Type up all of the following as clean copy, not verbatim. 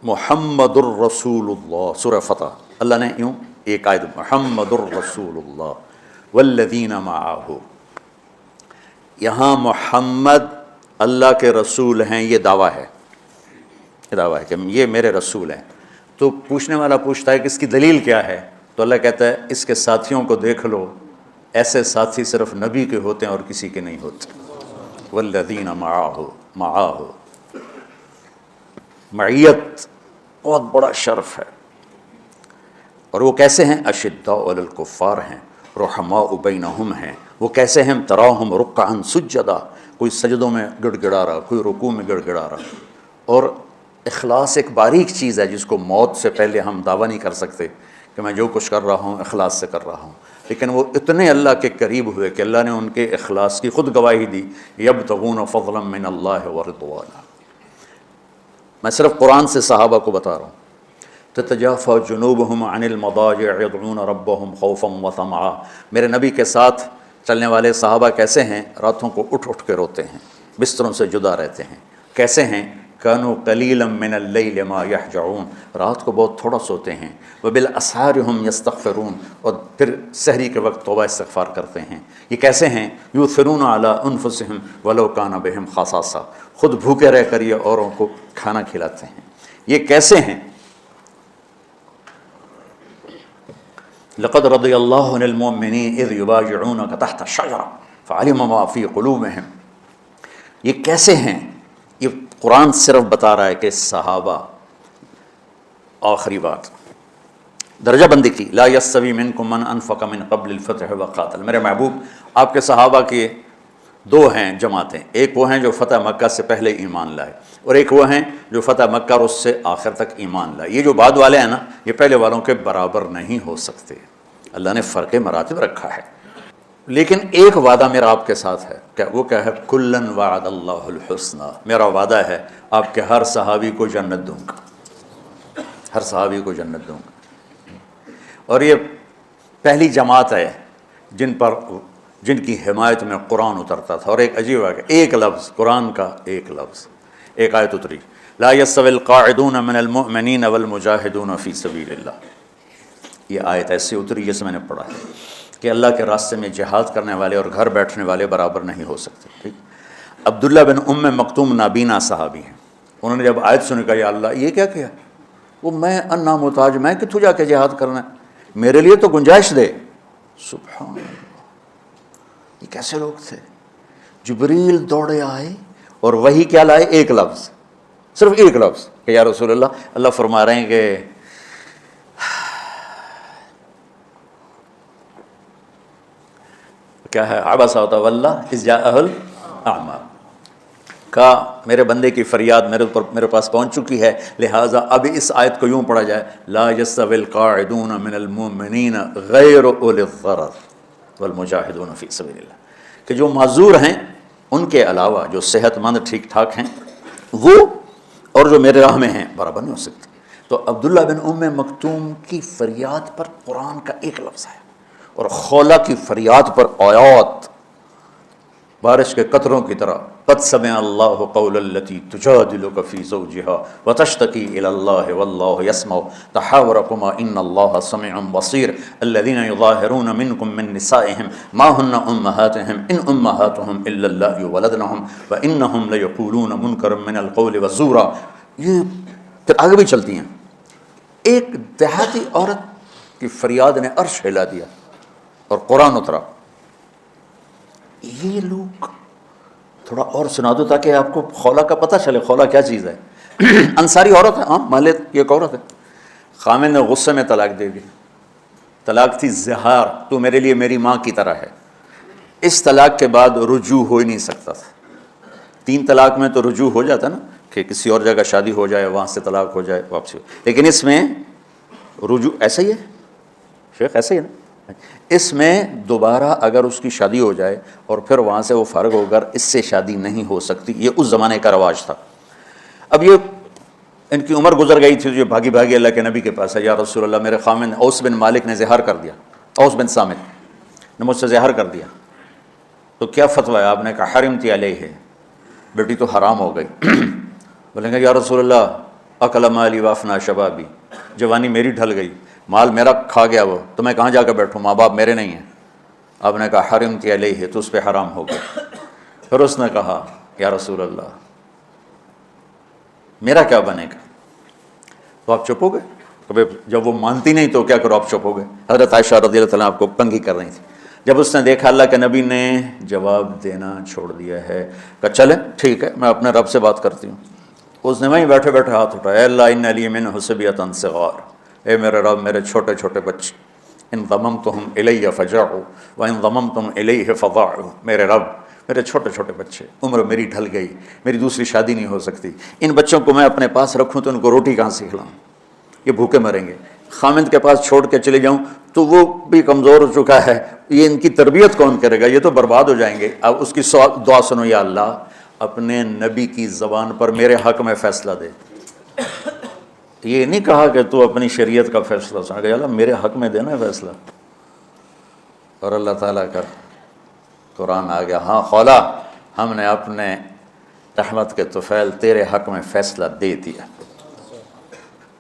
محمد الرسول اللہ، سورہ فتح، اللہ نے یوں ایک آیت محمد الرسول اللہ والذین معہ، یہاں محمد اللہ کے رسول ہیں، یہ دعویٰ ہے، یہ دعویٰ ہے کہ یہ میرے رسول ہیں۔ تو پوچھنے والا پوچھتا ہے کہ اس کی دلیل کیا ہے؟ تو اللہ کہتا ہے اس کے ساتھیوں کو دیکھ لو، ایسے ساتھی صرف نبی کے ہوتے ہیں اور کسی کے نہیں ہوتے۔ والذین معہ، معیت بہت بڑا شرف ہے۔ اور وہ کیسے ہیں؟ اشداء علی الکفار ہیں، رحماء بینہم ہیں۔ وہ کیسے ہیں؟ تراہم رکعا سجدا، کوئی سجدوں میں گڑ گڑا رہا، کوئی رکوع میں گڑ گڑا رہا۔ اور اخلاص ایک باریک چیز ہے جس کو موت سے پہلے ہم دعویٰ نہیں کر سکتے کہ میں جو کچھ کر رہا ہوں اخلاص سے کر رہا ہوں، لیکن وہ اتنے اللہ کے قریب ہوئے کہ اللہ نے ان کے اخلاص کی خود گواہی دی، یبتغون فضلا من اللہ ورضوانا۔ میں صرف قرآن سے صحابہ کو بتا رہا ہوں۔ تتجافى جنوبهم عن المضاجع يدعون ربهم خوفا وطمعا، میرے نبی کے ساتھ چلنے والے صحابہ کیسے ہیں؟ راتوں کو اٹھ اٹھ کے روتے ہیں، بستروں سے جدا رہتے ہیں۔ کیسے ہیں؟ كانوا قليلا من الليل ما يهجعون، رات کو بہت تھوڑا سوتے ہیں۔ وبالاسحار هم يستغفرون، اور پھر سحری کے وقت توبہ استغفار کرتے ہیں۔ یہ کیسے ہیں؟ يؤثرون على انفسهم ولو كان بهم خصاصة، خود بھوکے رہ کر یہ اوروں کو کھانا کھلاتے ہیں۔ یہ کیسے ہیں؟ لقد رضی اللہ عن المؤمنین اذ یبایعونک تحت الشجرہ فعلم ما فی قلوبہم۔ یہ کیسے ہیں؟ یہ قرآن صرف بتا رہا ہے کہ صحابہ، آخری بات درجہ بندی کی، لا یستوی منکم من انفق من قبل الفتح وقاتل۔ میرے محبوب، آپ کے صحابہ کے دو ہیں جماعتیں، ایک وہ ہیں جو فتح مکہ سے پہلے ایمان لائے، اور ایک وہ ہیں جو فتح مکہ اور اس سے آخر تک ایمان لائے۔ یہ جو بعد والے ہیں نا، یہ پہلے والوں کے برابر نہیں ہو سکتے، اللہ نے فرق مراتب رکھا ہے۔ لیکن ایک وعدہ میرا آپ کے ساتھ ہے، کہ وہ کیا ہے؟ کلن وعد اللہ الحسنى، میرا وعدہ ہے آپ کے ہر صحابی کو جنت دوں گا، ہر صحابی کو جنت دوں گا۔ اور یہ پہلی جماعت ہے جن کی حمایت میں قرآن اترتا تھا۔ اور ایک عجیب ہے، ایک لفظ قرآن کا، ایک لفظ، ایک آیت اتری، لا یستوی القاعدون من المؤمنین والمجاہدون فی سبیل اللہ۔ یہ آیت ایسے اتری جیسے میں نے پڑھا ہے کہ اللہ کے راستے میں جہاد کرنے والے اور گھر بیٹھنے والے برابر نہیں ہو سکتے۔ ٹھیک، عبداللہ بن ام مکتوم نابینا صحابی ہیں، انہوں نے جب آیت سنی کہا یا اللہ یہ کیا کیا؟ وہ میں انا محتاج، میں کتوں جا کے جہاد کرنا ہے، میرے لیے تو گنجائش دے۔ سبحان اللہ، یہ کیسے لوگ تھے؟ جبریل دوڑے آئے اور وہی کیا لائے؟ ایک لفظ، صرف ایک لفظ کہ یا رسول اللہ، اللہ فرما رہے ہیں کہ کیا ہے؟ عبس وتولی اذ جاءہ الاعمی، کہا میرے بندے کی فریاد میرے پاس پہنچ چکی ہے، لہٰذا اب اس آیت کو یوں پڑھا جائے، لا یستوی القاعدون من المؤمنین غیر اولی الضرر والمجاہدون فی سبیل اللہ، کہ جو معذور ہیں ان کے علاوہ جو صحت مند ٹھیک ٹھاک ہیں وہ اور جو میرے راہ میں ہیں برابر نہیں ہو سکتے۔ تو عبداللہ بن ام مکتوم کی فریاد پر قرآن کا ایک لفظ ہے، اور خولہ کی فریاد پر آیات بارش کے قطروں کی طرح، قد سمع اللہ قول التی تجادلک فی زوجها وتشتکی الی اللہ واللہ یسمع تحاورکما ان اللہ سمیع بصیر الذین یظاہرون منکم من نسائهم ما ہن امہاتهم ان امہاتهم الا اللہ ولدنهم وانہم لیقولون منکرا من القول وزورا۔ یہ پھر آگے بھی چلتی ہیں۔ ایک دیہاتی عورت کی فریاد نے عرش ہلا دیا اور قرآن اترا۔ یہ لوگ تھوڑا اور سنا دو تاکہ آپ کو خولہ کا پتہ چلے، خولہ کیا چیز ہے۔ انصاری عورت ہے، ہاں محلے کی ایک عورت ہے، خامن نے غصے میں طلاق دے دی، طلاق تھی زہار، تو میرے لیے میری ماں کی طرح ہے۔ اس طلاق کے بعد رجوع ہو ہی نہیں سکتا تھا۔ 3 طلاق میں تو رجوع ہو جاتا نا، کہ کسی اور جگہ شادی ہو جائے، وہاں سے طلاق ہو جائے، واپسی ہو، لیکن اس میں رجوع ایسا ہی ہے شیخ، ایسا ہی ہے نا، اس میں دوبارہ اگر اس کی شادی ہو جائے اور پھر وہاں سے وہ فارغ ہو کر اس سے شادی نہیں ہو سکتی، یہ اس زمانے کا رواج تھا۔ اب یہ ان کی عمر گزر گئی تھی، جو بھاگی بھاگی اللہ کے نبی کے پاس ہے، یا رسول اللہ میرے خامن اوس بن مالک نے زہار کر دیا، اوس بن صامت نے مجھ سے زہار کر دیا، تو کیا فتویٰ ہے؟ آپ نے کہا حرمتی علیہ، بیٹی تو حرام ہو گئی۔ بولیں گے یا رسول اللہ اکل مالی وافنا شبابی، جوانی میری ڈھل گئی، مال میرا کھا گیا وہ، تو میں کہاں جا کے بیٹھوں، ماں باپ میرے نہیں ہیں۔ آپ نے کہا حرمت علیہ، تو اس پہ حرام ہو گیا۔ پھر اس نے کہا یا رسول اللہ میرا کیا بنے گا؟ تو آپ چپ ہو گئے؟ کہ جب وہ مانتی نہیں تو کیا کرو، آپ چپ ہو گئے؟ حضرت عائشہ رضی اللہ تعالیٰ آپ کو کنگھی کر رہی تھی۔ جب اس نے دیکھا اللہ کے نبی نے جواب دینا چھوڑ دیا ہے، کہ چلیں ٹھیک ہے میں اپنے رب سے بات کرتی ہوں۔ اس نے وہیں بیٹھے بیٹھے ہاتھ اٹھایا، اللہ ان لی منہ صبیۃ صغار، اے میرے رب میرے چھوٹے چھوٹے بچے، ان ضممتہم الی فجعوا وان ضممتم الیہ فضاعوا، میرے رب میرے چھوٹے چھوٹے بچے، عمر میری ڈھل گئی، میری دوسری شادی نہیں ہو سکتی، ان بچوں کو میں اپنے پاس رکھوں تو ان کو روٹی کہاں سے کھلاؤں، یہ بھوکے مریں گے، خامند کے پاس چھوڑ کے چلے جاؤں تو وہ بھی کمزور ہو چکا ہے، یہ ان کی تربیت کون کرے گا، یہ تو برباد ہو جائیں گے۔ اب اس کی دعا سنو، یا اللہ اپنے نبی کی زبان پر میرے حق میں فیصلہ دے۔ یہ نہیں کہا کہ تو اپنی شریعت کا فیصلہ سن، کہ اللہ میرے حق میں دینا ہے فیصلہ۔ اور اللہ تعالیٰ کا قرآن آ گیا، ہاں خولا ہم نے اپنے رحمت کے طفیل تیرے حق میں فیصلہ دے دیا۔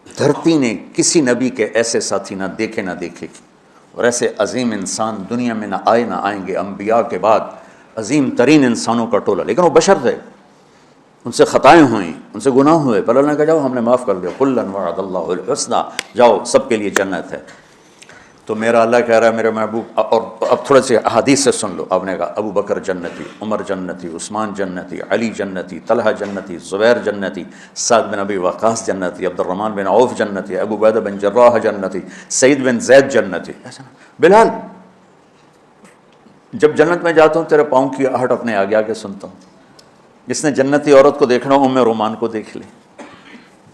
دھرتی نے کسی نبی کے ایسے ساتھی نہ دیکھے نہ دیکھے گی، اور ایسے عظیم انسان دنیا میں نہ آئیں گے۔ انبیاء کے بعد عظیم ترین انسانوں کا ٹولہ، لیکن وہ بشر تھے، ان سے خطائیں ہوئیں، ان سے گناہ ہوئے، پر اللہ نے کہا جاؤ ہم نے معاف کر دیا، کلا وعد اللہ الحسنی، جاؤ سب کے لیے جنت ہے۔ تو میرا اللہ کہہ رہا ہے میرے محبوب، اور اب تھوڑے سے احادیث سے سن لو۔ آپ نے کہا ابو بکر جنتی، عمر جنتی، عثمان جنتی، علی جنتی، طلحہ جنتی، زبیر جنتی، سعد بن ابی وقاص جنتی، عبد الرحمن بن عوف جنتی، ابو عبیدہ بن جراح جنتی، سعید بن زید جنتی۔ بلال جب جنت میں جاتا ہوں تیرے پاؤں کی آہٹ اپنے آگے آگے سنتا ہوں۔ جس نے جنتی عورت کو دیکھنا ام رومان کو دیکھ لے،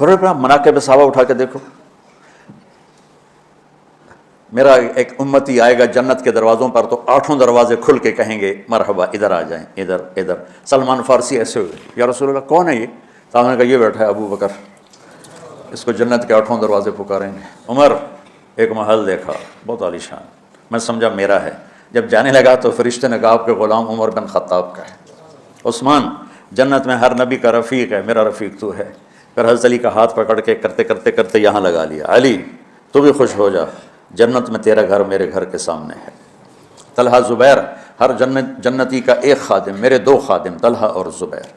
بڑے بڑا مناقب صحابہ اٹھا کے دیکھو۔ میرا ایک امتی آئے گا جنت کے دروازوں پر تو 8 دروازے کھل کے کہیں گے مرحبا ادھر آ جائیں، ادھر ادھر۔ سلمان فارسی ایسے ہوئے، یا رسول اللہ کون ہے یہ؟ صاحب نے کہا یہ بیٹھا ہے ابو بکر، اس کو جنت کے 8 دروازے پکاریں گے۔ عمر ایک محل دیکھا بہت عالیشان، میں سمجھا میرا ہے۔ جب جانے لگا تو فرشتے نے کہا آپ کے غلام عمر بن خطاب کا ہے۔ عثمان جنت میں ہر نبی کا رفیق ہے، میرا رفیق تو ہے۔ پھر حضرت علی کا ہاتھ پکڑ کے کرتے کرتے کرتے یہاں لگا لیا، علی تو بھی خوش ہو جا، جنت میں تیرا گھر میرے گھر کے سامنے ہے۔ طلحہ زبیر، ہر جنتی کا ایک خادم، میرے 2 خادم طلحہ اور زبیر۔